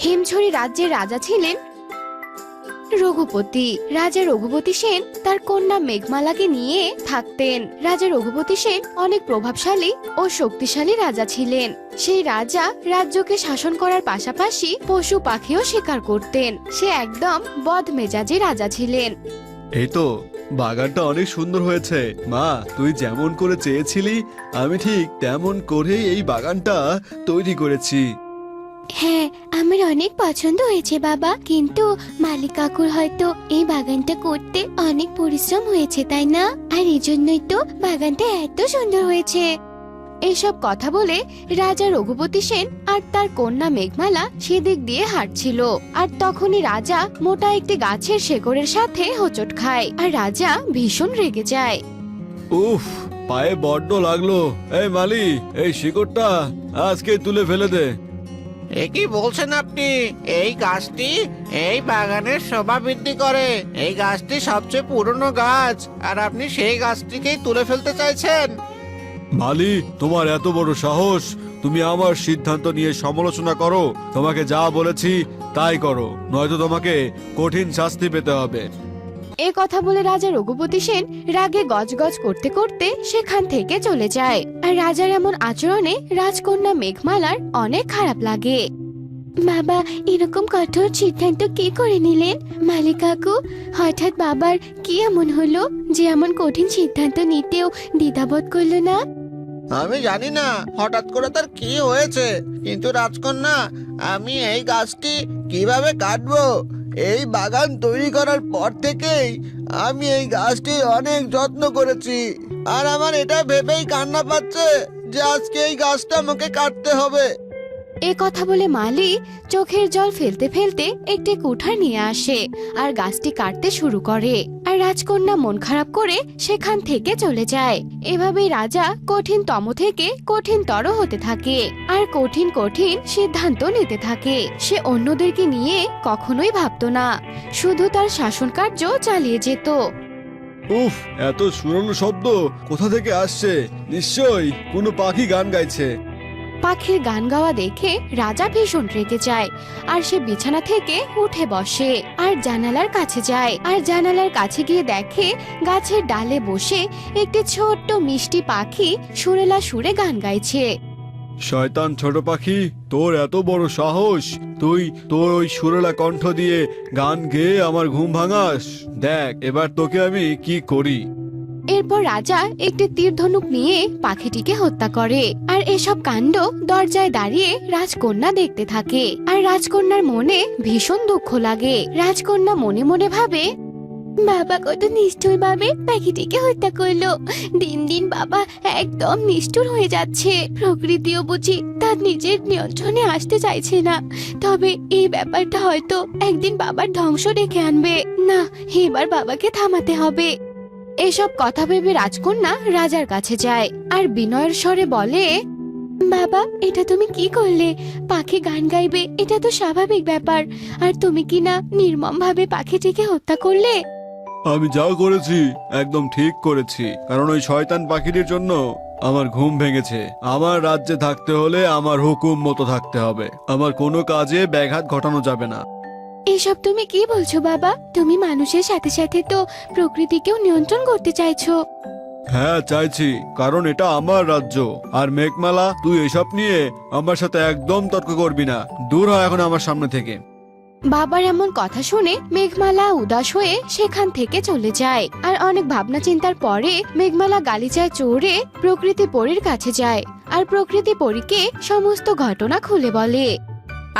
হেমছড়ি রাজ্যের রাজা ছিলেন রঘুপতি। রাজা রঘুপতি সেন তার কন্যা মেঘমালাকে নিয়ে থাকতেন। রাজা রঘুপতি সেন অনেক প্রভাবশালী ও শক্তিশালী রাজা ছিলেন। সেই রাজা রাজ্যকে শাসন করার পাশাপাশি পশু পাখিও শিকার করতেন। সে একদম বদমেজাজি রাজা ছিলেন। এই তো বাগানটা অনেক সুন্দর হয়েছে মা, তুই যেমন করে চেয়েছিলি আমি ঠিক তেমন করেই এই বাগানটা তৈরি করেছি। হ্যাঁ, আমার অনেক পছন্দ হয়েছে বাবা, কিন্তু মালিক কাকুর হয়তো এই বাগানটা করতে অনেক পরিশ্রম হয়েছে, তাই না? আর এই জন্যই তো বাগানটা এত সুন্দর হয়েছে। এসব কথা বলে রাজা রঘুপতি সেন আর তার কন্যা মেঘমালা সেদিক দিয়ে হাঁটছিল। আর তখনই রাজা মোটা একটি গাছের শেকড়ের সাথে হোঁচট খায় আর রাজা ভীষণ রেগে যায়। উফ, পায়ে বড্ড লাগলো। এই মালি, এই শিকড়টা আজকে তুলে ফেলে দে। এ কি বলছেন আপনি? এই গাছটি এই বাগানের শোভা বৃদ্ধি করে। এই গাছটি সবচেয়ে পুরনো গাছ, আর আপনি সেই গাছটিকেই তুলে ফেলতে চাইছেন? মালি, তোমার এত বড় সাহস, তুমি আমার সিদ্ধান্ত নিয়ে সমালোচনা করো? তোমাকে যা বলেছি তাই করো, নয়তো তোমাকে কঠিন শাস্তি পেতে হবে। এ কথা বলে রাজা রঘুপতি সেন রাগে গজগজ করতে করতে সেখান থেকে চলে যায়। আর রাজার এমন আচরণে রাজকন্যা মেঘমালার অনেক খারাপ লাগে। বাবা, এরকম কঠোর সিদ্ধান্ত কি করে নিলেন? মালিক কাকু, হঠাৎ বাবার কি এমন হলো যে এমন কঠিন সিদ্ধান্ত নিতেও দ্বিধাবোধ করলো না? আমি জানি না হঠাৎ করে তার কি হয়েছে, কিন্তু রাজকন্যা, আমি এই গাছটি কিভাবে কাটবো? এই বাগান তৈরি করার পর থেকেই আমি এই গাছটি অনেক যত্ন করেছি, আর আমার এটা ভেবেই কান্না পাচ্ছে যে আজকে এই গাছটা আমাকে কাটতে হবে। এ কথা বলে মালি চোখের জল ফেলতে ফেলতে একটি কুঠার নিয়ে আসে আর গাছটি কাটতে শুরু করে। আর রাজকন্যা মন খারাপ করে সেখান থেকে চলে যায়। এভাবেই রাজা কঠিনতম থেকে কঠিনতর হতে থাকে আর কঠিন কঠিন সিদ্ধান্ত নিতে থাকে। সে অন্যদেরকে নিয়ে কখনোই ভাবতো না, শুধু তার শাসন কার্য চালিয়ে যেত। উফ, এত সুরালো শব্দ কোথা থেকে আসছে? নিশ্চয়ই কোনো পাখি গান গাইছে। পাখির গান গাওয়া দেখে রাজা ভীষণ রেগে যায় আর সে বিছানা থেকে উঠে বসে আর জানালার কাছে যায়। আর জানালার কাছে গিয়ে দেখে গাছের ডালে বসে একটি ছোট্ট মিষ্টি পাখি সুরেলা সুরে গান গাইছে। শয়তান ছোট পাখি, তোর এত বড় সাহস, তুই তোর ওই সুরেলা কণ্ঠ দিয়ে গান গেয়ে আমার ঘুম ভাঙাস? দেখ এবার তোকে আমি কি করি। এরপর রাজা একটি তীর ধনুক নিয়ে পাখিটিকে হত্যা করে। আর এসব কাণ্ড দরজায় দাঁড়িয়ে রাজকন্যা দেখতে থাকে। আর রাজকন্যার মনে ভীষণ দুঃখ লাগে। রাজকন্যা মনে মনে ভাবে, বাবা কত নিষ্ঠুর ভাবে পাখিটিকে হত্যা করলো। দিন দিন বাবা একদম নিষ্ঠুর হয়ে যাচ্ছে। প্রকৃতিও বুঝি তার নিজের নিয়ন্ত্রণে আসতে চাইছে না। তবে এই ব্যাপারটা হয়তো একদিন বাবার ধ্বংস ডেকে আনবে। না, এবার বাবাকে থামাতে হবে। এসব কথা ভেবে রাজকন্যা রাজার কাছে যায় আর বিনয়ের স্বরে বলে, বাবা, এটা তুমি কি করলে? পাখি গান গাইবে, এটা তো স্বাভাবিক ব্যাপার, আর তুমি কি না নির্মম ভাবে পাখিটিকে হত্যা করলে? আমি যা করেছি একদম ঠিক করেছি, কারণ ওই শয়তান পাখিটির জন্য আমার ঘুম ভেঙেছে। আমার রাজ্যে থাকতে হলে আমার হুকুম মতো থাকতে হবে, আমার কোনো কাজে ব্যাঘাত ঘটানো যাবে না। এসব তুমি কি বলছো বাবা? তুমি মানুষের সাথে সাথে তো প্রকৃতিকেও নিয়ন্ত্রণ করতে চাইছো। হ্যাঁ চাইছি, কারণ এটা আমার রাজ্য। আর মেঘমালা, তুই এসব নিয়ে আমার সাথে একদম তর্ক করবি না। দূর হয় এখন আমার সামনে থেকে। বাবার এমন কথা শুনে মেঘমালা উদাস হয়ে সেখান থেকে চলে যায়। আর অনেক ভাবনা চিন্তার পরে মেঘমালা গালিচায় চড়ে প্রকৃতি পরীর কাছে যায় আর প্রকৃতি পরীকে সমস্ত ঘটনা খুলে বলে।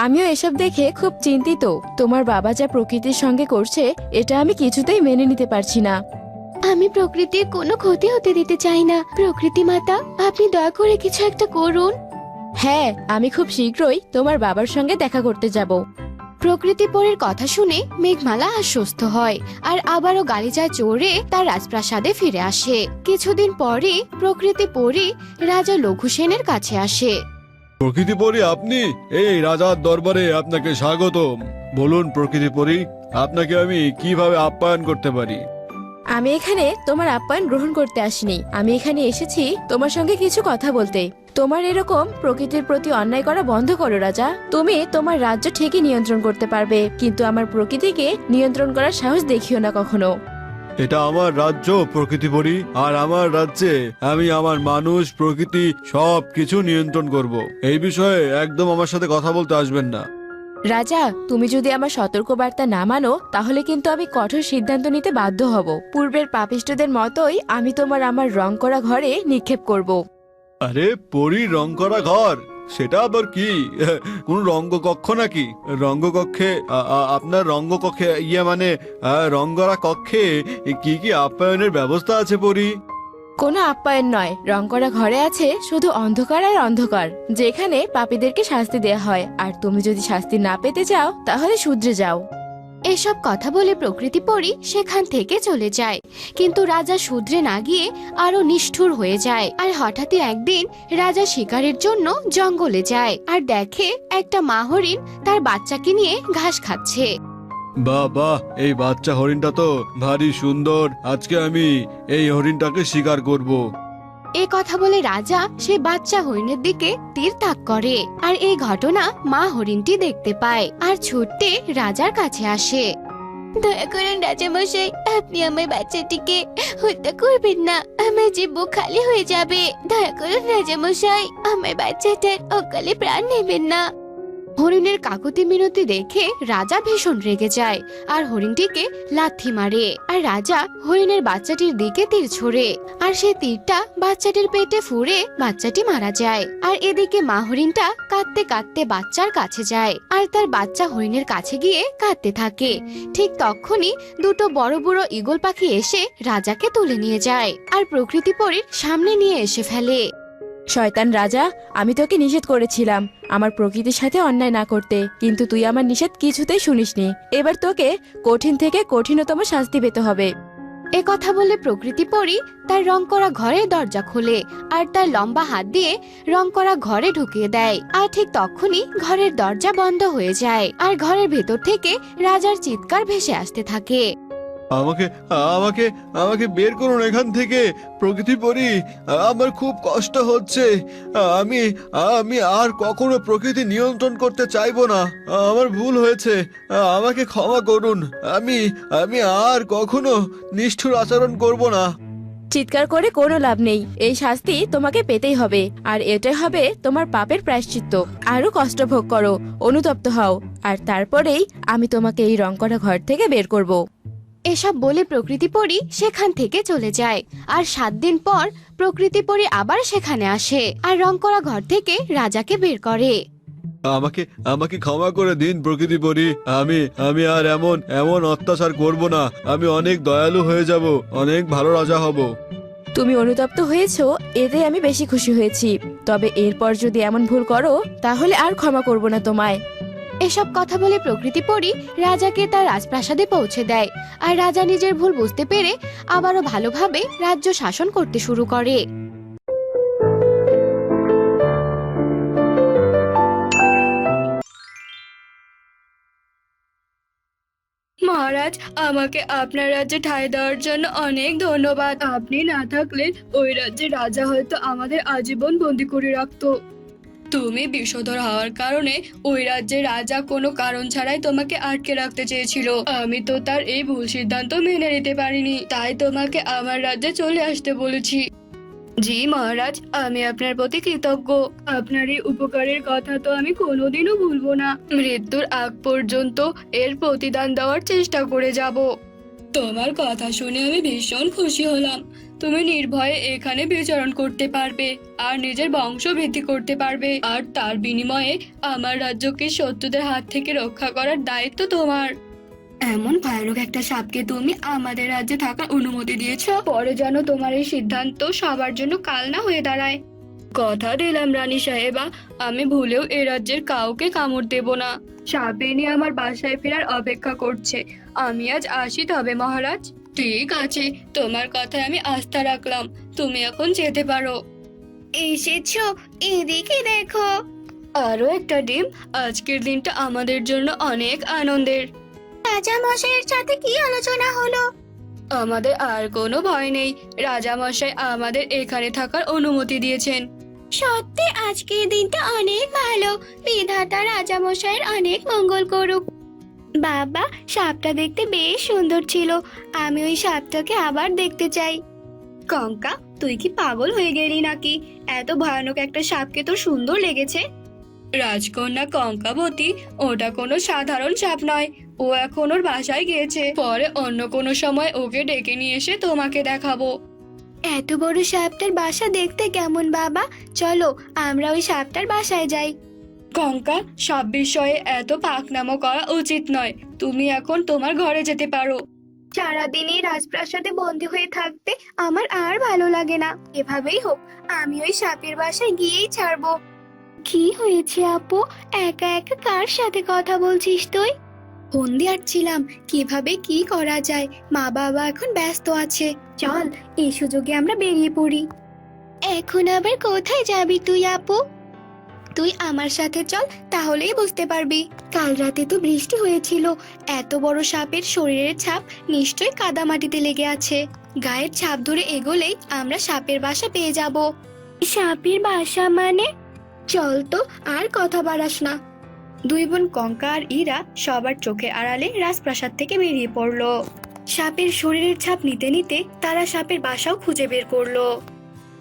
আমিও এসব দেখে খুব চিন্তিত। তোমার বাবা যা প্রকৃতির সঙ্গে করছে এটা আমি কিছুতেই মেনে নিতে পারছি না। আমি প্রকৃতির কোনো ক্ষতি হতে দিতে চাই না। প্রকৃতি মাতা, আপনি দয়া করে কিছু একটা করুন। হ্যাঁ, আমি খুব শীঘ্রই তোমার বাবার সঙ্গে দেখা করতে যাব। প্রকৃতি পরীর কথা শুনে মেঘমালা আশ্বস্ত হয় আর আবারও গালিচায় চড়ে তার রাজপ্রাসাদে ফিরে আসে। কিছুদিন পরে প্রকৃতি পরী রাজা লঘু সেনের কাছে আসে। প্রকৃতি পরি আপনি? এই রাজার দরবারে আপনাকে স্বাগতম। বলুন প্রকৃতি পরি, আপনাকে আমি কিভাবে আপ্যায়ন করতে পারি? আমি এখানে তোমার আপ্যায়ন গ্রহণ করতে আসিনি, আমি এখানে এসেছি তোমার সঙ্গে কিছু কথা বলতে। তোমার এরকম প্রকৃতির প্রতি অন্যায় করা বন্ধ করো রাজা। তুমি তোমার রাজ্য ঠিকই নিয়ন্ত্রণ করতে পারবে, কিন্তু আমার প্রকৃতিকে নিয়ন্ত্রণ করার সাহস দেখিও না কখনো। এটা আমার রাজ্য প্রকৃতি পরি, আর আমার রাজ্যে আমি আমার মানুষ প্রকৃতি সব কিছু নিয়ন্ত্রণ করব। এই বিষয়ে একদম আমার সাথে কথা বলতে আসবেন না। রাজা, তুমি যদি আমার সতর্কবার্তা না মানো তাহলে কিন্তু আমি কঠোর সিদ্ধান্ত নিতে বাধ্য হব। পূর্বের পাপিষ্ঠদের মতোই আমি আমার রং করা ঘরে নিক্ষেপ করব। আরে পরী রং করা ঘর, সেটা আবার কি? কোন রঙ্গকক্ষ নাকি? রঙ্গকক্ষে আপনার রঙ্গকক্ষে মানে রঙ্গরা কক্ষে কি কি আপ্যায়নের ব্যবস্থা আছে পরী? কোনো আপ্যায়ন নয়, রং করা ঘরে আছে শুধু অন্ধকার আর অন্ধকার, যেখানে পাপীদেরকে শাস্তি দেয়া হয়। আর তুমি যদি শাস্তি না পেতে চাও তাহলে শুধরে যাও। এসব কথা বলে প্রকৃতি পরী সেখান থেকে চলে যায়, কিন্তু রাজা শুধরে না গিয়ে আরো নিষ্ঠুর হয়ে যায়। আর হঠাৎই একদিন রাজা শিকারের জন্য জঙ্গলে যায় আর দেখে একটা মা হরিণ তার বাচ্চাকে নিয়ে ঘাস খাচ্ছে। বাহ বাহ, এই বাচ্চা হরিণটা তো ভারী সুন্দর। আজকে আমি এই হরিণটাকে শিকার করব। এ কথা বলে রাজা সে বাচ্চা হরিণের দিকে তীর তাক করে। আর এই ঘটনা মা হরিণটি দেখতে পায় আর ছুটতে রাজার কাছে আসে। দয়া করুন রাজামশাই, আপনি আমার বাচ্চাটিকে হত্যা করবেন না, আমার যে বুক খালি হয়ে যাবে। দয়া করুন রাজামশাই, আমার বাচ্চাটার অকালে প্রাণ নেবেন না। হরিণের কাকুতি মিনতি দেখে রাজা ভীষণ রেগে যায় আর হরিণটিকে লাথি মারে। আর রাজা হরিণের বাচ্চাটির দিকে তীর ছোড়ে, আর সেই তীরটা বাচ্চাটির পেটে ফুঁড়ে বাচ্চাটি মারা যায়। আর এদিকে মা হরিণটা কাঁদতে কাঁদতে বাচ্চার কাছে যায় আর তার বাচ্চা হরিণের কাছে গিয়ে কাঁদতে থাকে। ঠিক তখনই দুটো বড় বড় ঈগল পাখি এসে রাজাকে তুলে নিয়ে যায় আর প্রকৃতি পরীর সামনে নিয়ে এসে ফেলে। শয়তান রাজা, আমি তোকে নিষেধ করেছিলাম আমার প্রকৃতির সাথে অন্যায় না করতে, কিন্তু তুই আমার নিষেধ কিছুতেই শুনিসনি। এবার তোকে কঠিন থেকে কঠিনতম শাস্তি পেতে হবে। এ কথা বলে প্রকৃতি পরী তার রং করা ঘরের দরজা খোলে আর তার লম্বা হাত দিয়ে রং করা ঘরে ঢুকিয়ে দেয়। আর ঠিক তখনই ঘরের দরজা বন্ধ হয়ে যায় আর ঘরের ভেতর থেকে রাজার চিৎকার ভেসে আসতে থাকে। আমাকে আমাকে আমাকে বের করুন এখান থেকে প্রকৃতি পরি, আমার খুব কষ্ট হচ্ছে। আমি আমি আর কখনো প্রকৃতি নিয়ন্ত্রণ করতে চাইবো না। আমার ভুল হয়েছে, আমাকে ক্ষমা করুন। আমি আমি আর কখনো নিষ্ঠুর আচরণ করব না। চিৎকার করে কোনো লাভ নেই, এই শাস্তি তোমাকে পেতেই হবে। আর এটাই হবে তোমার পাপের প্রায়শ্চিত্ত। আরো কষ্ট ভোগ করো, অনুতপ্ত হও, আর তারপরেই আমি তোমাকে এই রং করা ঘর থেকে বের করব। এসব বলে প্রকৃতি পরী সেখান থেকে চলে যায়। আর 7 দিন পর প্রকৃতি পরী আবার সেখানে আসে আর রং করা ঘর থেকে রাজাকে বের করে। আমাকে আমাকে ক্ষমা করে দিন প্রকৃতি পরি, আমি আমি আর এমন এমন অত্যাচার করব না। আমি অনেক দয়ালু হয়ে যাব, অনেক ভালো রাজা হব। তুমি অনুতপ্ত হয়েছো, এতে আমি বেশি খুশি হয়েছি। তবে এরপর যদি এমন ভুল করো তাহলে আর ক্ষমা করব না তোমায়। এসব কথা বলে প্রকৃতি পরী রাজাকে তার রাজপ্রাসাদে পৌঁছে দেয় আর রাজা নিজের ভুল বুঝতে পেরে আবারও ভালোভাবে রাজ্য শাসন করতে শুরু করে। মহারাজ, আমাকে আপনার রাজ্যে ঠাঁই দেওয়ার জন্য অনেক ধন্যবাদ। আপনি না থাকলে ওই রাজ্যের রাজা হয়তো আমাদের আজীবন বন্দি করে রাখতো। তুমি বিষধর হওয়ার কারণে ওই রাজ্যের রাজা কোনো কারণ ছাড়াই তোমাকে আটকে রাখতে চেয়েছিল। আমি তো তার এই ভুল সিদ্ধান্ত মেনে নিতে পারিনি, তাই তোমাকে আমার রাজ্যে চলে আসতে বলেছি। জি মহারাজ, আমি আপনার প্রতি কৃতজ্ঞ। আপনার এই উপকারের কথা তো আমি কোনোদিনও ভুলবো না। মৃত্যুর আগ পর্যন্ত এর প্রতিদান দেওয়ার চেষ্টা করে যাব। তোমার কথা শুনে আমি ভীষণ খুশি হলাম। তুমি নির্ভয়ে এখানে বিচরণ করতে পারবে আর নিজের বংশ বৃদ্ধি করতে পারবে। আর তার বিনিময়ে আমার রাজ্যকে শত্রুদের হাত থেকে রক্ষা করার দায়িত্ব তোমার। এমন ভয়ানক একটা সাপকে তুমি আমাদের রাজ্যে থাকার অনুমতি দিয়েছো, পরে যেন তোমার এই সিদ্ধান্ত সবার জন্য কাল না হয়ে দাঁড়ায়। কথা দিলাম রানী সাহেবা, আমি ভুলেও এ রাজ্যের কাউকে কামড় দেব না। সাপেনি আমার বাসায় ফেরার অপেক্ষা করছে। আমি আজ আসি তবে মহারাজ। ঠিক আছে, তোমার কথায় আমি আস্থা রাখলাম। তুমি এখন যেতে পারো। এসেছো, এদিকে দেখো। আরো একটা ডিম। আজকের দিনটা আমাদের জন্য অনেক আনন্দের। রাজা মশাইয়ের সাথে কি আলোচনা হলো? আমাদের আর কোনো ভয় নেই। রাজা মশাই আমাদের এখানে থাকার অনুমতি দিয়েছেন। সত্যি আজকের দিনটা অনেক ভালো। বিধাতা রাজামশাইয়ের অনেক মঙ্গল করুক। বাবা, সাপটা দেখতে বেশ সুন্দর ছিল। আমি ওই সাপটাকে আবার দেখতে চাই। কঙ্কা, তুই কি পাগল হয়ে গেলি নাকি? এত ভয়ানক একটা সাপকে তোর সুন্দর লেগেছে? রাজকন্যা কঙ্কাবতী, ওটা কোনো সাধারণ সাপ নয়। ও এখন ওর বাসায় গিয়েছে, পরে অন্য কোনো সময় ওকে ডেকে নিয়ে এসে তোমাকে দেখাবো। এত বড় সাপটার বাসা দেখতে কেমন বাবা? চলো আমরা ওই সাপটার বাসায় যাই। কঙ্কা, সব বিষয়ে এত পাকনামো করা উচিত নয়। তুমি এখন তোমার ঘরে যেতে পারো। সারাদিন এই রাজপ্রাসাদে বন্দি হয়ে থাকতে আমার আর ভালো লাগে না। এভাবেই হোক, আমি ওই সাপের বাসায় গিয়েই ছাড়বো। কি হয়েছে আপু? একা একা কার সাথে কথা বলছিস তুই? ফোন দিয়াচ্ছিলাম কিভাবে কি করা যায়। মা বাবা এখন ব্যস্ত আছে। চল, এই সুযোগে আমরা বেরিয়ে পড়ি। এখন আবার কোথায় যাবি তুই আপু? তুই আমার সাথে চল, তাহলেই বুঝতে পারবি। কাল রাতে তো বৃষ্টি হয়েছিল। এত বড় সাপের শরীরের ছাপ নিশ্চয়ই কাদামাটিতে লেগে আছে। গায়ের ছাপ ধরে এগোলেই আমরা সাপের বাসা পেয়ে যাব। সাপের বাসা মানে? চল তো, আর কথা বাড়াস না। দুই বোন কঙ্কা আর ইরা সবার চোখে আড়ালে রাজপ্রাসাদ থেকে বেরিয়ে পড়লো। সাপের শরীরের ছাপ নিতে নিতে তারা সাপের বাসাও খুঁজে বের করলো।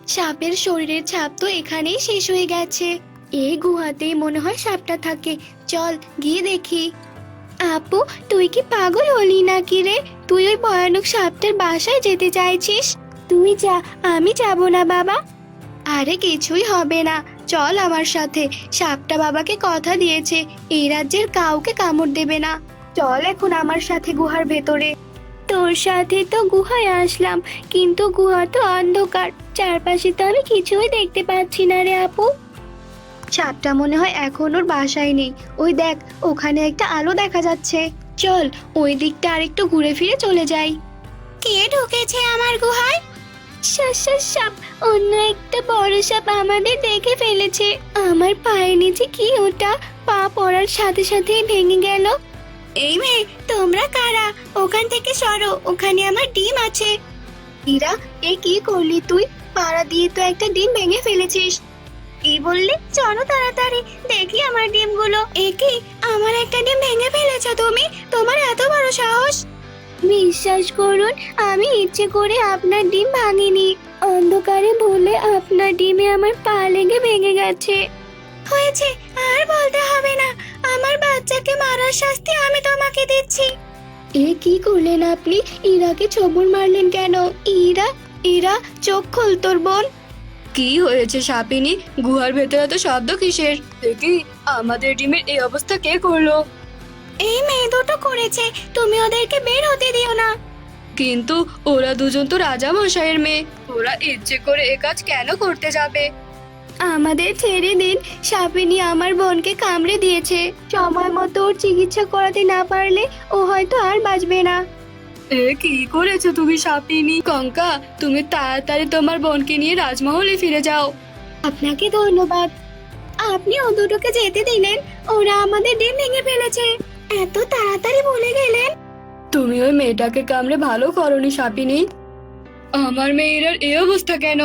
সাপের শরীরের ছাপ তো এখানেই শেষ হয়ে গেছে। এই গুহাতেই মনে হয় সাপটা থাকে। চল গিয়ে দেখি। আপু, তুই কি পাগল হলি নাকি রে? তুই ওই ভয়ানক সাপটার বাসায় যেতে চাইছিস? তুই যা, আমি যাব না বাবা। আরে কিছুই হবে না, চল আমার সাথে। সাপটা বাবাকে কথা দিয়েছে এই রাজ্যের কাউকে কামড় দেবে না। চল এখন আমার সাথে গুহার ভেতরে। তোর সাথে তো গুহায় আসলাম, কিন্তু গুহা তো অন্ধকার। চারপাশে তো আমি কিছুই দেখতে পাচ্ছি না রে আপু। সাপটা মনে হয় এখন ওর বাসায় নেই। ওই দেখ, ওখানে একটা আলো দেখা যাচ্ছে। চল ওই দিকটা আরেকটু ঘুরে ফিরে চলে যাই। কে ঢুকেছে আমার গুহায়? সাপ, অন্য একটা বড় সাপ আমাদের দেখে ফেলেছে। আমার পায়ের নিচে কি ওটা? পা পড়ার সাথে সাথেই ভেঙে গেল। এই মেয়ে, তোমরা কারা? ওখান থেকে সরো, ওখানে আমার ডিম আছে। ইরা, এ কি করলি তুই? পাড়া দিয়ে তো একটা ডিম ভেঙে ফেলেছিস। কি বললি? চলো তাড়াতাড়ি দেখি আমার ডিমগুলো। এ কি, আমার একটা ডিম ভেঙে ফেলেছো তুমি? তোমার এত বড় সাহস! বিশ্বাস করুন, আমি ইচ্ছে করে আপনার ডিম ভাঙিনি। অন্ধকারে ভুলে আপনার ডিমে আমার পা লেগে ভেঙে গেছে। হয়েছে, আর বলতে হবে না। আমার বাচ্চাকে মারার শাস্তি আমি তোমাকে দিচ্ছি। এ কি করলেন আপনি? ইরাকে চবুর মারলেন কেন? ইরা, চোখ খোল তোর বোন। কি হয়েছে সাপিনী? গুহার ভেতরে তো শব্দ কিসের? দেখি, আমাদের ডিমের এই অবস্থা কে করলো? এই মেয়ে দুটো করেছে, তুমি ওদেরকে বের হতে দিও না। কিন্তু ওরা দুজন তো রাজা মশাইয়ের মেয়ে। ওরা ইচ্ছে করে এ কাজ কেন করতে যাবে? আমাদের ছেড়ে দিন। সাপিনী আমার বোনকে কামড়ে দিয়েছে। সময় মতো ওর চিকিৎসা করাতে না পারলে ও হয়তো আর বাঁচবে না। এ কি করেছো তুমি সাপিনী? কঙ্কা, তুমি তাড়াতাড়ি তোমার বোনকে নিয়ে রাজমহলে ফিরে যাও। আপনাকে ধন্যবাদ। আপনি ও দুটোকে যেতে দিলেন। ওরা আমাদের ডিম ভেঙে ফেলেছে। এত তাড়াতাড়ি বলে গেলেন। তুমি ওই মেয়েটাকে কামড়ে ভালো করনি সাপিনী। আমার মেয়ের এই অবস্থা কেন?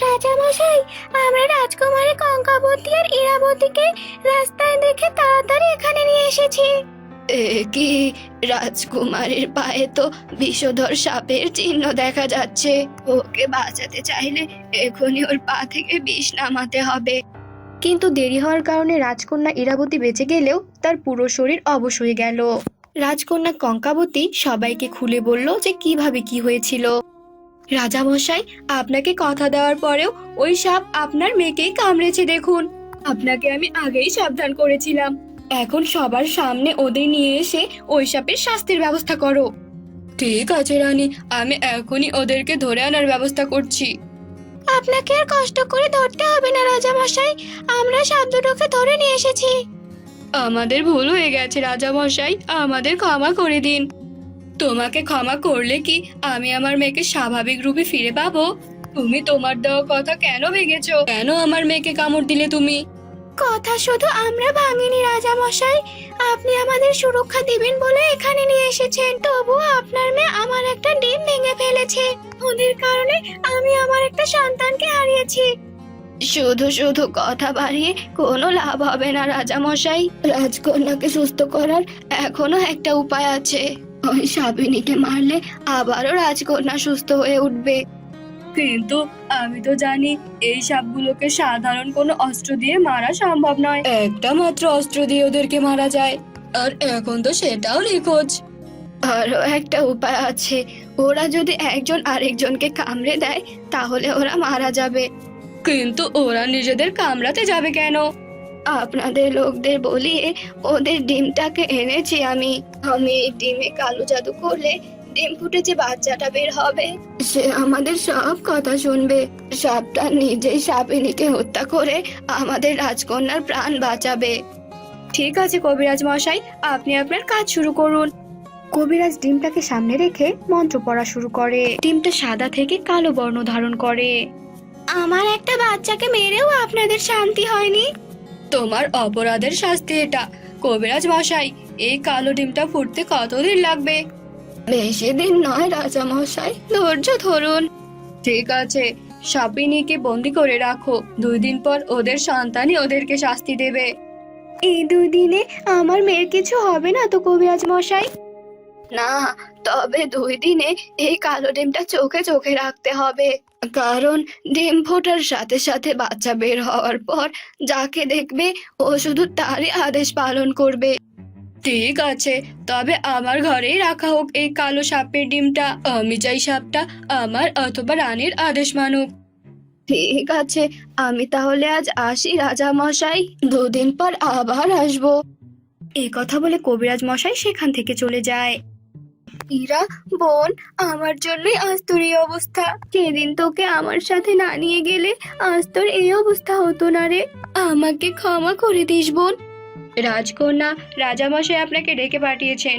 রাজা মশাই, আমরা রাজকুমারী কঙ্কাবতী আর ইরাবতীকে রাস্তায় দেখে তাড়াতাড়ি এখানে নিয়ে এসেছি। এ কি, রাজকুমারীর পায়ে তো বিষধর সাপের চিহ্ন দেখা যাচ্ছে। ওকে বাঁচাতে চাইলে এখনই ওর পা থেকে বিষ নামাতে হবে। কিন্তু দেরি হওয়ার কারণে রাজকন্যা ইরাবতী বেঁচে গেলেও তার পুরো শরীর অবশ হয়ে গেল। রাজকন্যা কঙ্কাবতী সবাইকে খুলে বলল যে কিভাবে কি হয়েছিল। রাজা মশাই, আপনাকে কথা দেওয়ার পরেও ওই সাপ আপনার মেয়েকেই কামড়েছে। দেখুন, আপনাকে আমি আগেই সাবধান করেছিলাম। এখন সবার সামনে ওদের নিয়ে এসে ওই সাপের শাস্তির ব্যবস্থা করো। ঠিক আছে রানী, আমি এখনই ওদেরকে ধরে আনার ব্যবস্থা করছি। আপনাকে আর কষ্ট করে ধরতে হবে না রাজা মশাই, আমরা সাপ দুটোকে ধরে নিয়ে এসেছি। আমাদের ভুল হয়ে গেছে রাজা মশাই, আমাদের ক্ষমা করে দিন। তোমাকে ক্ষমা করলে কি আমি আমার মেয়েকে স্বাভাবিক রূপে ফিরে পাবো? তুমি তোমার দেওয়া কথা কেন ভেঙেছো? কেন আমার মেয়েকে কামড় দিলে তুমি? কথা শুধু আমরা ভাঙিনি রাজা মশাই, আপনি আমাদের সুরক্ষা দিবেন বলে এখানে নিয়ে এসেছেন। তবুও আপনার মেয়ে আমার একটা ডিম ভেঙে ফেলেছে। ওদের কারণে আমি আমার একটা সন্তানকে হারিয়েছি। শুধু শুধু কথা বাড়িয়ে কোনো লাভ হবে না রাজা মশাই। রাজকন্যাকে সুস্থ করার এখনো একটা উপায় আছে। ওই সাপিনীকে মারলে আবারও রাজকন্যা সুস্থ হয়ে উঠবে। কিন্তু আমি তো জানি এই সাপগুলোকে সাধারণ কোনো অস্ত্র দিয়ে মারা সম্ভব নয়। একটা মাত্র অস্ত্র দিয়ে ওদেরকে মারা যায়, আর এখন তো সেটাও নিখোঁজ। আরো একটা উপায় আছে, ওরা যদি একজন আরেকজনকে কামড়ে দেয় তাহলে ওরা মারা যাবে। কিন্তু ওরা নিজেদের কামড়াতে যাবে কেন? আপনাদের লোকদের বলিয়ে ওদের ডিমটাকে এনেছি আমি। এই ডিমে কালো জাদু করলে ডিম ফুটে যে বাচ্চাটা বের হবে সে আমাদের সব কথা শুনবে। সাপটা নিজেই সাপিনীকে হত্যা করে আমাদের রাজকন্যার প্রাণ বাঁচাবে। ঠিক আছে কবিরাজ মশাই, আপনি আপনার কাজ শুরু করুন। কবিরাজ ডিমটাকে সামনে রেখে মন্ত্র পড়া শুরু করে। ডিমটা সাদা থেকে কালো বর্ণ ধারণ করে। আমার একটা বাচ্চাকে মেরেও আপনাদের শান্তি হয়নি। তোমার অপরাধের শাস্তি এটা। কবিরাজ মশাই, এই কালো ডিমটা ফুটতে কতদিন লাগবে? বেশি দিন নয় রাজা মশাই, ধৈর্য ধরুন। ঠিক আছে, সাপিনীকে বন্দি করে রাখো। 2 দিন পর ওদের সন্তানই ওদেরকে শাস্তি দেবে। এই 2 দিনে আমার মেয়ের কিছু হবে না তো কবিরাজ মশাই? না, তবে 2 দিনে এই কালো ডিমটা চোখে চোখে রাখতে হবে। কারণ ডিম ফোটার সাথে সাথে বাচ্চা বের হওয়ার পর যাকে দেখবে ও শুধু তারই আদেশ পালন করবে। ঠিক আছে, তবে আমার ঘরেই রাখা হোক এই কালো সাপের ডিমটা। আমি চাই সাপটা আমার অথবা রানীর আদেশ মানুক। ঠিক আছে, আমি তাহলে আজ আসি রাজা মশাই। 2 দিন পর আবার আসবো। এই কথা বলে কবিরাজ মশাই সেখান থেকে চলে যায়। ইরা বোন, আমার জন্যই আজ তোর এই অবস্থা। সেদিন তোকে আমার সাথে না নিয়ে গেলে আজ তোর এই অবস্থা হতো না রে। আমাকে ক্ষমা করে দিস বোন। রাজকন্যা, রাজামশাই আপনাকে ডেকে পাঠিয়েছেন।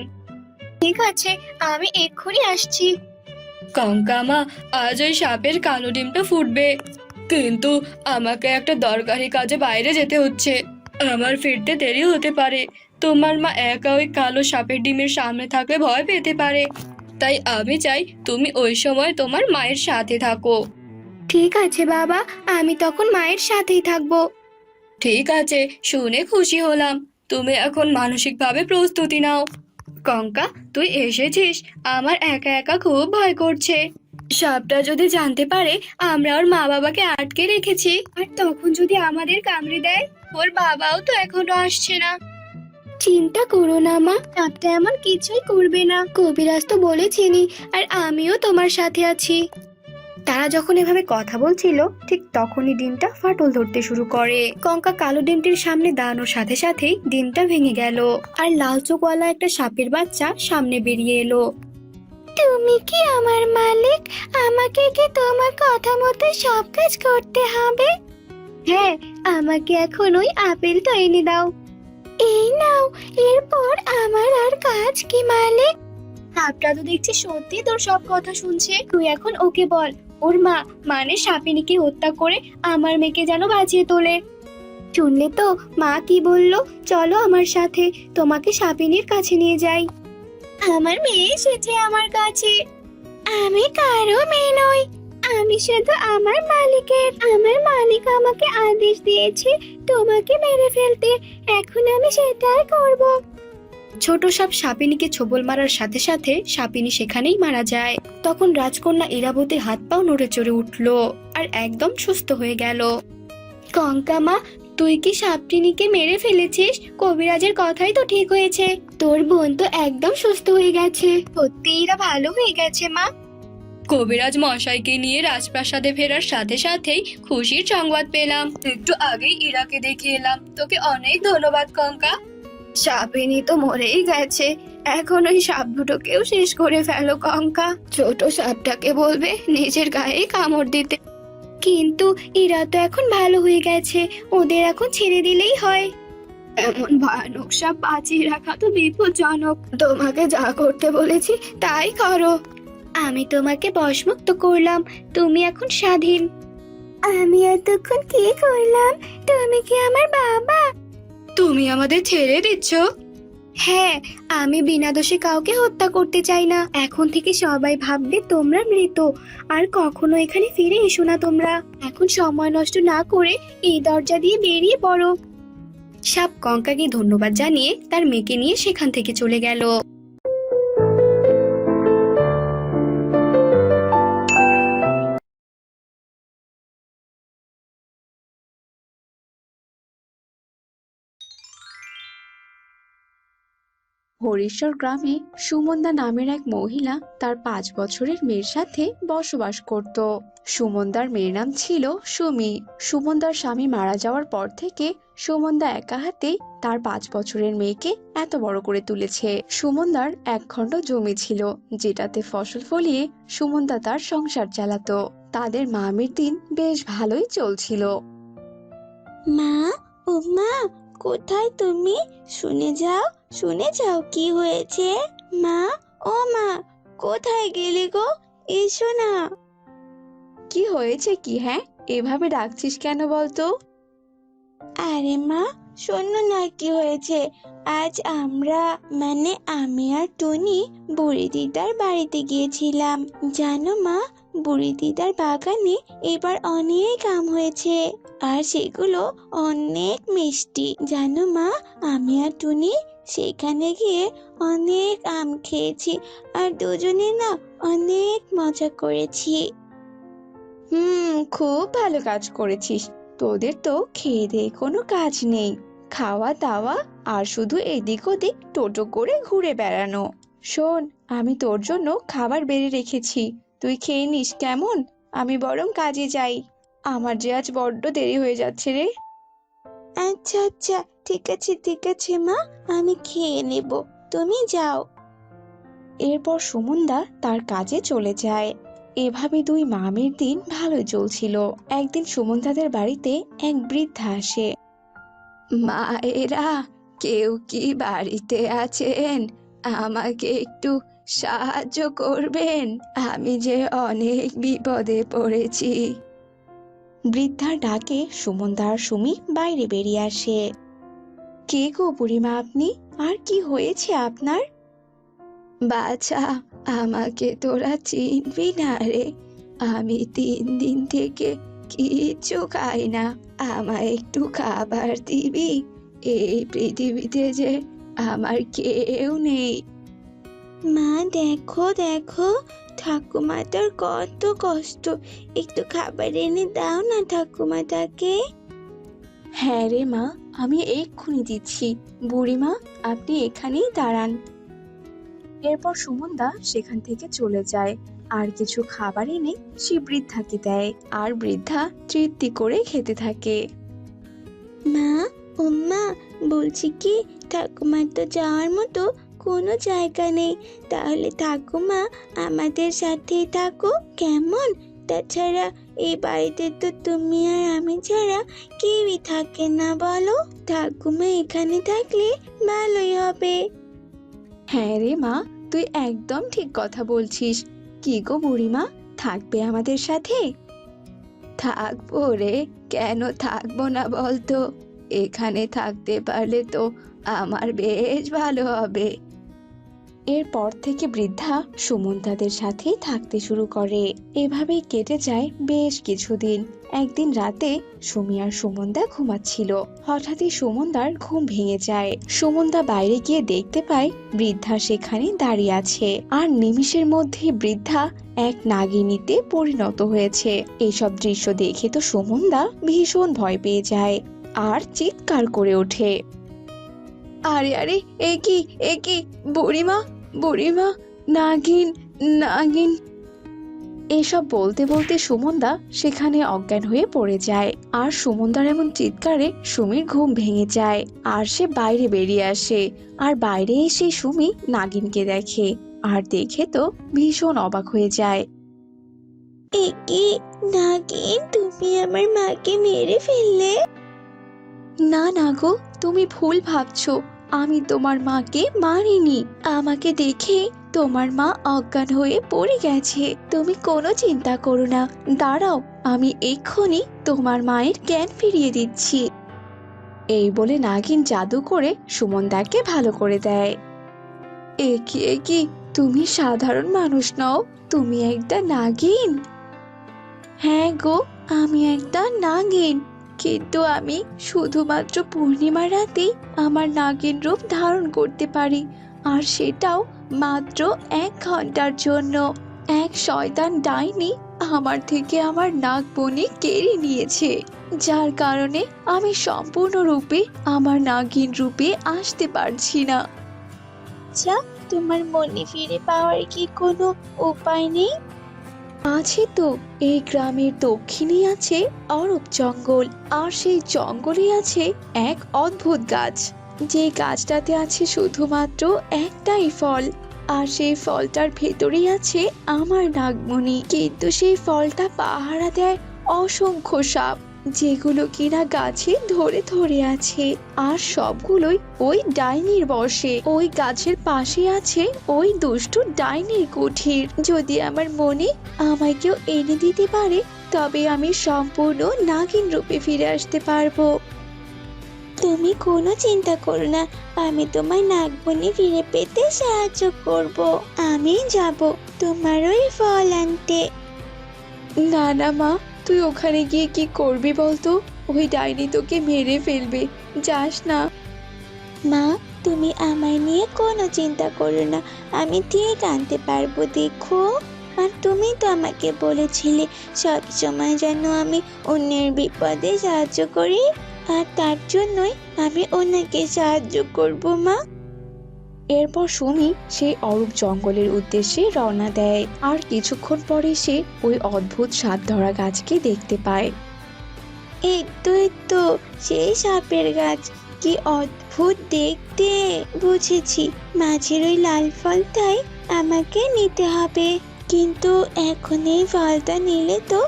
ঠিক আছে, আমি এক্ষুনি আসছি। কঙ্কামা, আজ ওই সাপের কালো ডিমটা ফুটবে, কিন্তু আমাকে একটা দরকারি কাজে বাইরে যেতে হচ্ছে। আমার ফিরতে দেরি হতে পারে। তোমার মা একা ওই কালো সাপের ডিমের সামনে থাকলে ভয় পেতে পারে। তাই আমি চাই তুমি ওই সময় তোমার মায়ের সাথে থাকো। ঠিক আছে বাবা, আমি তখন মায়ের সাথেই থাকবো। ঠিক আছে, শুনে খুশি হলাম। তুমি এখন মানসিকভাবে প্রস্তুতি নাও। কঙ্কা, তুই এসেছিস, আমার একা একা খুব ভয় করছে। সাপটা যদি জানতে পারে আমরা ওর মা বাবাকে আটকে রেখেছি, আর তখন যদি আমাদের কামড়ে দেয়, ওর বাবাও তো এখনো আসছে না। চিন্তা করো না মা, সাপটা এমন কিছুই করবে না। কবিরাজ তো বলেছেনি, আর আমিও তোমার সাথে আছি। তারা যখন এভাবে কথা বলছিল ঠিক তখনই ডিমটা ফাটল ধরতে শুরু করে। কঙ্কা কালো ডিমটির সামনে দাঁড়ানোর সাথে সাথেই ডিমটা ভেঙে গেল, আর লাল চোখওয়ালা একটা সাপের বাচ্চা সামনে বেরিয়ে এলো। তুমি কি আমার মালিক? আমাকে কি তোমার কথা মতো সব কাজ করতে হবে? হ্যাঁ, আমাকে এখন ওই আপেলটা এনে দাও। এই নাও, এরপর আমার আর কাজ কি মালিক? সাপটা তো দেখছি সত্যি তোর সব কথা শুনছে। তুই এখন ওকে বল ওর মা মানে সাপিনীকে হত্যা করে আমার মেয়েকে যেন বাঁচিয়ে তোলে। শুনলে তো মা কি বললো? চলো আমার সাথে, তোমাকে সাপিনীর কাছে নিয়ে যাই। আমার মেয়ে এসেছে আমার কাছে। আমি কারো মেয়ে নই, আমি শুধু আমার মালিকের। আমার মালিক আমাকে আদেশ দিয়েছে তোমাকে মেরে ফেলতে, এখন আমি সেটাই করব। ছোট সাপ সাপিনীকে ছোবল মারার সাথে সাথে সাপিনী সেখানেই মারা যায়। তখন রাজকন্যা ইরাবতী হাত পাও নড়ে চড়ে উঠল আর একদম সুস্থ হয়ে গেল। কঙ্কামা, তুই কি সাপিনীকে মেরে ফেলেছিস? কবিরাজের কথাই তো ঠিক হয়েছে, তোর বোন তো একদম সুস্থ হয়ে গেছে। সত্যি ইরা ভালো হয়ে গেছে মা। কবিরাজ মশাইকে নিয়ে রাজপ্রাসাদে ফেরার সাথে সাথেই খুশির সংবাদ পেলাম। একটু আগেই ইরাকে দেখে এলাম। তোকে অনেক ধন্যবাদ কঙ্কা। সাপিনী তো মরেই গেছে, এখন ওই সাপ দুটোকেও শেষ করে ফেলো কঙ্কা। ছোট সাপটাকে বলবে নিজের গায়ে কামড় দিতে। কিন্তু এরা তো এখন ভালো হয়ে গেছে, ওদের এখন ছেড়ে দিলেই হয়। এমন ভয়ানক সাপ বাঁচিয়ে রাখা তো বিপজ্জনক। তোমাকে যা করতে বলেছি তাই করো। আমি তোমাকে বশমুক্ত করলাম, তুমি এখন স্বাধীন। আমি এতক্ষণ কি করলাম? তুমি কি আমার বাবা? তুমি আমাদের ছেড়ে দিচ্ছ? হ্যাঁ, আমি বিনা দোষে কাউকে হত্যা করতে চাই না। এখন থেকে সবাই ভাববে তোমরা মৃত, আর কখনো এখানে ফিরে এসো না তোমরা। এখন সময় নষ্ট না করে এই দরজা দিয়ে বেরিয়ে পড়ো। সাপ কঙ্কাকে ধন্যবাদ জানিয়ে তার মেয়েকে নিয়ে সেখান থেকে চলে গেল। হরিশ্বর গ্রামে সুমনদা নামের এক মহিলা তার 5 বছরের মেয়ের সাথে বসবাস করত। সুমনদার মেয়ের নাম ছিল সুমি। সুমনদার স্বামী মারা যাওয়ার পর থেকে সুমনদা একা হাতে তার 5 বছরের মেয়েকে এত বড় করে তুলেছে। সুমনদার 1 খণ্ড জমি ছিল, যেটাতে ফসল ফলিয়ে সুমনদা তার সংসার চালাতো। তাদের মামের দিন বেশ ভালোই চলছিল। মা, ও মা, কোথায় তুমি? শুনে যাও কি হয়েছে। মা, ও মা, কোথায় গেলে গো? এসো না। কি হয়েছে কি? হ্যাঁ, এভাবে ডাকছিস কেন বলতো? আরে মা, শোনো না কি হয়েছে। আজ আমি আর টুনি বুড়ি দিদার বাড়িতে গিয়েছিলাম। জানো মা, বুড়ি দিদার বাগানে এবার অনেক আম হয়েছে, আর সেগুলো অনেক মিষ্টি। জানো মা, আমি আর টুনি সেখানে গিয়ে অনেক আম খেয়েছি, আর দুজনে না অনেক মজা করেছি। খুব ভালো কাজ করেছিস। তোদের তো খেয়ে দেয়ে কোনো কাজ নেই, খাওয়া দাওয়া আর শুধু এদিক ওদিক টোটো করে ঘুরে বেড়ানো। শোন, আমি তোর জন্য খাবার বেড়ে রেখেছি, তুই খেয়ে নিস কেমন? আমি বরং কাজে যাই, আমার যে আজ বড্ড দেরি হয়ে যাচ্ছে রে। আচ্ছা আচ্ছা, ঠিক আছে মা, আমি খেয়ে নেব, তুমি যাও। এরপর সুমনদা তার কাজে চলে যায়। এভাবে দুই মামের দিন ভালোই চলছিল। একদিন সুমনদাদের বাড়িতে এক বৃদ্ধা আসে। মায়েরা, কেউ কি বাড়িতে আছেন? আমাকে একটু সাহায্য করবেন, আমি যে অনেক বিপদে পড়েছি। বৃদ্ধার ডাকে সুমনদা আর সুমি বাইরে বেরিয়ে আসে। কে গো বুড়িমা আপনি? আর কি হয়েছে আপনার? বাছা, আমাকে তোরা চিনবি না রে, আমি 3 দিন থেকে কিচ্ছু খাই না, আমায় একটু খাবার দিবি? এই পৃথিবীতে যে আমার কেউ নেই। মা, দেখো দেখো, ঠাকুমাটার কত কষ্ট, একটু খাবার এনে দাও না ঠাকুমাটাকে। হ্যাঁ রে মা, আমি এক্ষুনি দিচ্ছি। বুড়িমা, আপনি এখানেই দাঁড়ান। এরপর সুমনদা সেখান থেকে চলে যায় আর কিছু খাবার এনে সে বৃদ্ধাকে দেয়, আর বৃদ্ধা তৃপ্তি করে খেতে থাকে। মা, মা, বলছি কি, ঠাকুমার তো যাওয়ার মতো কোনো জায়গা নেই, তাহলে ঠাকুমা আমাদের সাথেই থাকো কেমন? তাছাড়া এই বাড়িতে তো তুমি আর আমি ছাড়া কেউই থাকে না, বলো? ঠাকুমা এখানে থাকলে ভালোই হবে। হ্যাঁ রে মা, তুই একদম ঠিক কথা বলছিস। কি গো বুড়িমা, থাকবে আমাদের সাথে? থাকবো রে, কেন থাকবো না বলতো? এখানে থাকতে পারলে তো আমার বেশ ভালো হবে। এরপর থেকে বৃদ্ধা সুমনদাদের সাথেই থাকতে শুরু করে। এভাবেই কেটে যায় বেশ কিছুদিন। একদিন রাতে সুমি আর সুমনদা ঘুমাচ্ছিল। হঠাৎই সুমনদার ঘুম ভেঙে যায়। সুমনদা বাইরে গিয়ে দেখতে পায় বৃদ্ধা সেখানে দাঁড়িয়ে আছে, আর নিমিষের মধ্যে বৃদ্ধা এক নাগিনীতে পরিণত হয়েছে। এইসব দৃশ্য দেখে তো সুমনদা ভীষণ ভয় পেয়ে যায় আর চিৎকার করে ওঠে। আরে আরে, এ কি বুড়িমা, বুড়িমা, নাগিন, নাগিন। এসব বলতে বলতে সুমনদা সেখানে অজ্ঞান হয়ে পড়ে যায়, আর সুমনদার এমন চিৎকারে সুমির ঘুম ভেঙে যায়, আর সে বাইরে বেরিয়ে আসে। আর বাইরে এসে সুমি নাগিনকে দেখে, আর দেখে তো ভীষণ অবাক হয়ে যায়। একি নাগিন, তুমি আমার মাকে মেরে ফেললে? না না গো, তুমি ভুল ভাবছো, আমি তোমার মাকে মারিনি। আমাকে দেখে তোমার মা অজ্ঞান হয়ে পড়ে গেছে। তুমি কোনো চিন্তা করো না, দাঁড়াও, আমি এক্ষুনি তোমার মায়ের জ্ঞান ফিরিয়ে দিচ্ছি। এই বলে নাগিন জাদু করে সুমনদাকে ভালো করে দেয়। এ কি তুমি সাধারণ মানুষ নও, তুমি একটা নাগিন? হ্যাঁ গো, আমি একটা নাগিন, কিন্তু আমি শুধুমাত্র পূর্ণিমার রাতেই আমার নাগিন রূপ ধারণ করতে পারি, আর সেটাও মাত্র 1 ঘন্টার জন্য। এক শয়তান ডাইনি আমার থেকে আমার নাগমণি কেড়ে নিয়েছে, যার কারণে আমি সম্পূর্ণরূপে আমার নাগিন রূপে আসতে পারছি না। আচ্ছা, তোমার মনে ফিরে পাওয়ার কি কোনো উপায় নেই? আছে তো, এই গ্রামের দক্ষিণে আছে অরব জঙ্গল, আর সেই জঙ্গলে আছে এক অদ্ভুত গাছ, যে গাছটাতে আছে শুধুমাত্র একটাই ফল, আর সেই ফলটার ভেতরেই আছে আমার নাগমণি। কিন্তু সেই ফলটা পাহারা দেয় অসংখ্য সাপ, যেগুলো কিনা গাছে ধরে ধরে আছে, আর সবগুলোই ওই ডাইনির বশে। ওই গাছের পাশে আছে ওই দুষ্টু ডাইনির কুঠির। যদি আমার মনে আমায় কেউ এনে দিতে পারে, তবে আমি সম্পূর্ণ নাগিন রূপে ফিরে আসতে পারবো। তুমি কোনো চিন্তা করো না, আমি তোমার নাগমণি ফিরে পেতে সাহায্য করব। আমি যাব তোমার ওই ফল আনতে। না না মা, তুই ওখানে গিয়ে কি করবি বলতো? ওই ডাইনি তোকে মেরে ফেলবে, যাস না। মা, তুমি আমায় নিয়ে কোনো চিন্তা করো না, আমি ঠিক আনতে পারবো, দেখো। আর তুমি তো আমাকে বলেছিলে সব সময় যেন আমি অন্যের বিপদে সাহায্য করি, আর তার জন্যই আমি ওনাকে সাহায্য করব মা। এরপর সুমি সেই অরূপ জঙ্গলের উদ্দেশ্যে রওনা দেয়, আর কিছুক্ষণ পরে সে ওই অদ্ভুত সাপ ধরা গাছকে দেখতে পায়। এই তো সেই সাপের গাছ, কি অদ্ভুত দেখতে। বুঝেছি, মাঝের ওই লাল ফলটাই আমাকে নিতে হবে, কিন্তু এখন এই ফলটা নিলে তো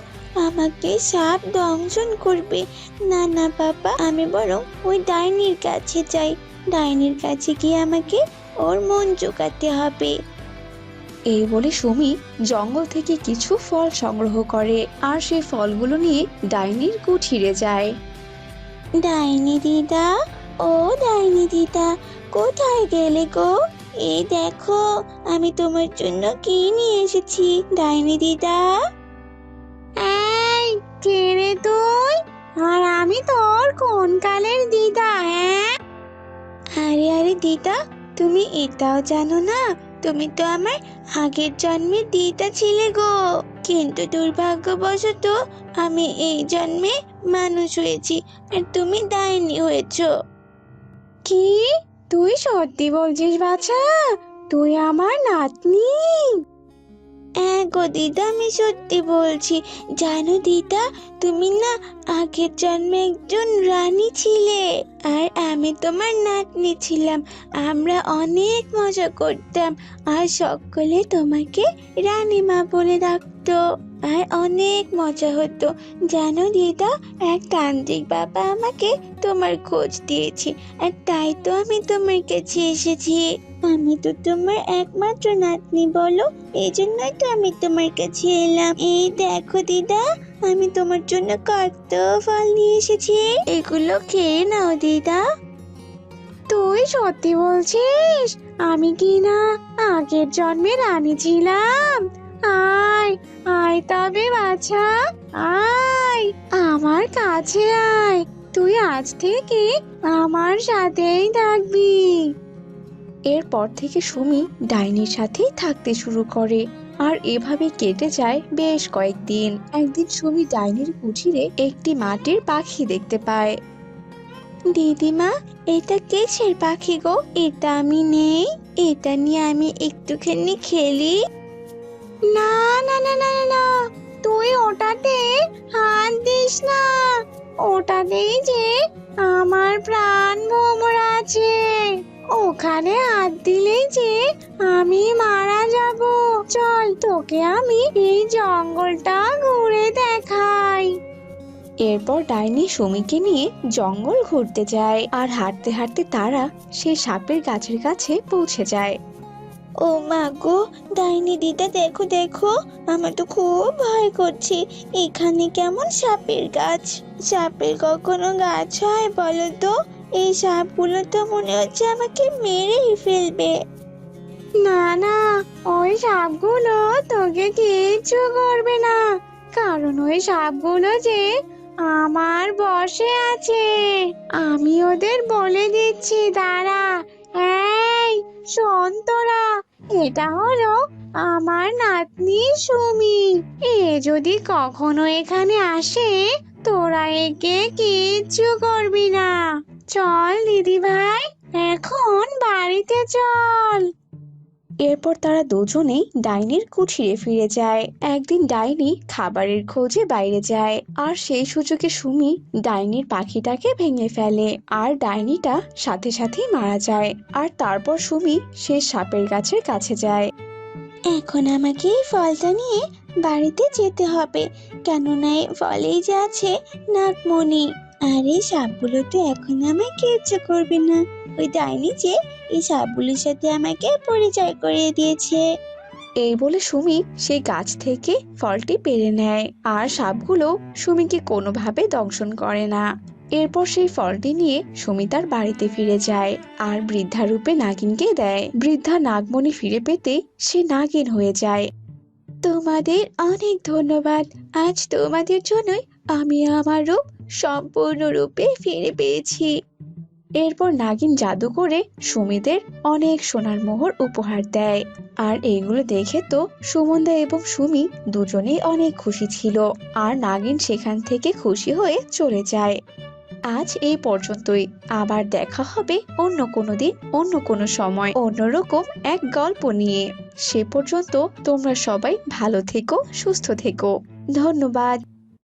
আমাকে সাপ দংশন করবে। না না বাবা, আমি বরং ওই ডাইনির কাছে যাই, ডাইনির কাছে গিয়ে আমাকে ওর মন জোগাতে হবে। এই বলে সুমি জঙ্গল থেকে কিছু ফল সংগ্রহ করে, আর সেই ফলগুলো নিয়ে ডাইনির কুঠিরে যায়। ডাইনি দিদা, ও ডাইনি দিদা, কোথায় গেলে গো? এই দেখো, আমি তোমার জন্য কি নিয়ে এসেছি। ডাইনি দিদা। এই, কে রে তুই? আর আমি তোর কোন কালের দিদা? হ্যাঁ, আরে দিদা, তুমি এটাও জানো না? তুমি তো আমার আগের জন্মের দিদা ছিলে গো, কিন্তু দুর্ভাগ্যবশত আমি এই জন্মে মানুষ হয়েছি, আর তুমি ডাইনি হয়েছো। কি? তুই সত্যি বলছিস বাছা? তুই আমার নাতনি? হ্যাঁ গো দিদা, আমি সত্যি বলছি। জানো দিদা, তুমি না আগের জন্মে একজন রানী ছিলে, আর আমি তোমার নাতনি ছিলাম। আমরা অনেক মজা করতাম, আর সকলে তোমাকে রানীমা বলে ডাকতো, আর অনেক মজা হতো। জানো দিদা, এক তান্ত্রিক বাবা আমাকে তোমার খোঁজ দিয়েছে, আর তাই তো আমি তোমার কাছে এসেছি। আমি তো তোমার একমাত্র নাতনি বলো, এই জন্যই তো আমি তোমার কাছে এলাম। এই দেখো দিদা, আমি তোমার জন্য কত ফল নিয়ে এসেছি, এগুলো খেয়ে নাও দিদা। তুই সত্যি বলছিস? আমি কি না আগের জন্মে রানী ছিলাম? আয় আয় তবে বাছা, আয় আমার কাছে আয়, তুই আজ থেকে আমার সাথেই থাকবি। এরপর থেকে সুমি ডাইনির সাথেই থাকতে শুরু করে, আর এভাবে কেটে যায় বেশ কয়েকদিন। একদিন সুমি ডাইনির কুঠিরে একটি মাটির পাখি দেখতে পায়। দিদিমা, এটা কিসের পাখি গো? এটা আমি নেই, এটা নিয়ে আমি একটুখানি খেলি। না না না না না, তুই ওটাতে হাত দিস না, ওটাতেই যে আমার প্রাণ ভোমরাছে, ওখানে হাত দিলেই যে আমি মারা যাব। চল, তোকে আমি এই জঙ্গলটা ঘুরে দেখাই। এরপর ডাইনি সুমিকে নিয়ে জঙ্গল ঘুরতে যায়, আর হাঁটতে হাঁটতে তারা সেই সাপের গাছের কাছে পৌঁছে যায়। ও মা গো, ডাইনি দিদা দেখো দেখো, আমার তো খুব ভয় করছে। এখানে কেমন সাপের গাছ। সাপের কখনো গাছ হয় বলো তো? এই সাপগুলো তো মনে হচ্ছে আমাকে মেরেই ফেলবে। না না, ওই সাপগুলো তোকে কিচ্ছু করবে না, কারণ ওই সাপগুলো যে আমার বশে আছে। আমি ওদের বলে দিচ্ছি, দাঁড়া। এই শোন তোরা, এটা হলো আমার নাতনি সুমি। এ যদি কখনো এখানে আসে, তোরা একে কিচ্ছু করবি না। চল দিদি ভাই, এখন বাড়িতে চল। এরপর তারা দুজনেই ডাইনির কুঠিরে ফিরে যায়। একদিন ডাইনি খাবারের খোঁজে বাইরে যায়, আর সেই সুযোগে সুমি ডাইনির পাখিটাকে ভেঙে ফেলে, আর ডাইনিটা সাথে সাথেই মারা যায়। আর তারপর সুমি সে সাপের গাছের কাছে যায়। এখন আমাকে এই ফলটা নিয়ে বাড়িতে যেতে হবে, কেননা এই ফলেই যে আছে নাগমণি। আর এই সাপগুলো তো এখন আমায় কিচ্ছু করবে না। ওই ডাইনি যে এই সাপগুলোর সাথে আমাকে পরিচয় করিয়ে দিয়েছে। এই বলে সুমি সেই গাছ থেকে ফলটি পেড়ে নেয়, আর সাপগুলো সুমিকে কোনোভাবে দংশন করে না। এরপর সেই ফলটি নিয়ে সুমি তার বাড়িতে ফিরে যায়, আর বৃদ্ধা রূপে নাগিনকে দেয়। বৃদ্ধা নাগমণি ফিরে পেতে সে নাগিন হয়ে যায়। তোমাদের অনেক ধন্যবাদ, আজ তোমাদের জন্যই আমি আমার রূপ সম্পূর্ণরূপে ফিরে পেয়েছি। এরপর নাগিন জাদু করে সুমিদের অনেক সোনার মোহর উপহার দেয়, আর এইগুলো দেখে তো সুমনদা এবং সুমি দুজনেই অনেক খুশি ছিল। আর নাগিন সেখান থেকে খুশি হয়ে চলে যায়। আজ এই পর্যন্তই, আবার দেখা হবে অন্য কোনো দিন, অন্য কোনো সময়, অন্যরকম এক গল্প নিয়ে। সে পর্যন্ত তোমরা সবাই ভালো থেকো, সুস্থ থেকো। ধন্যবাদ।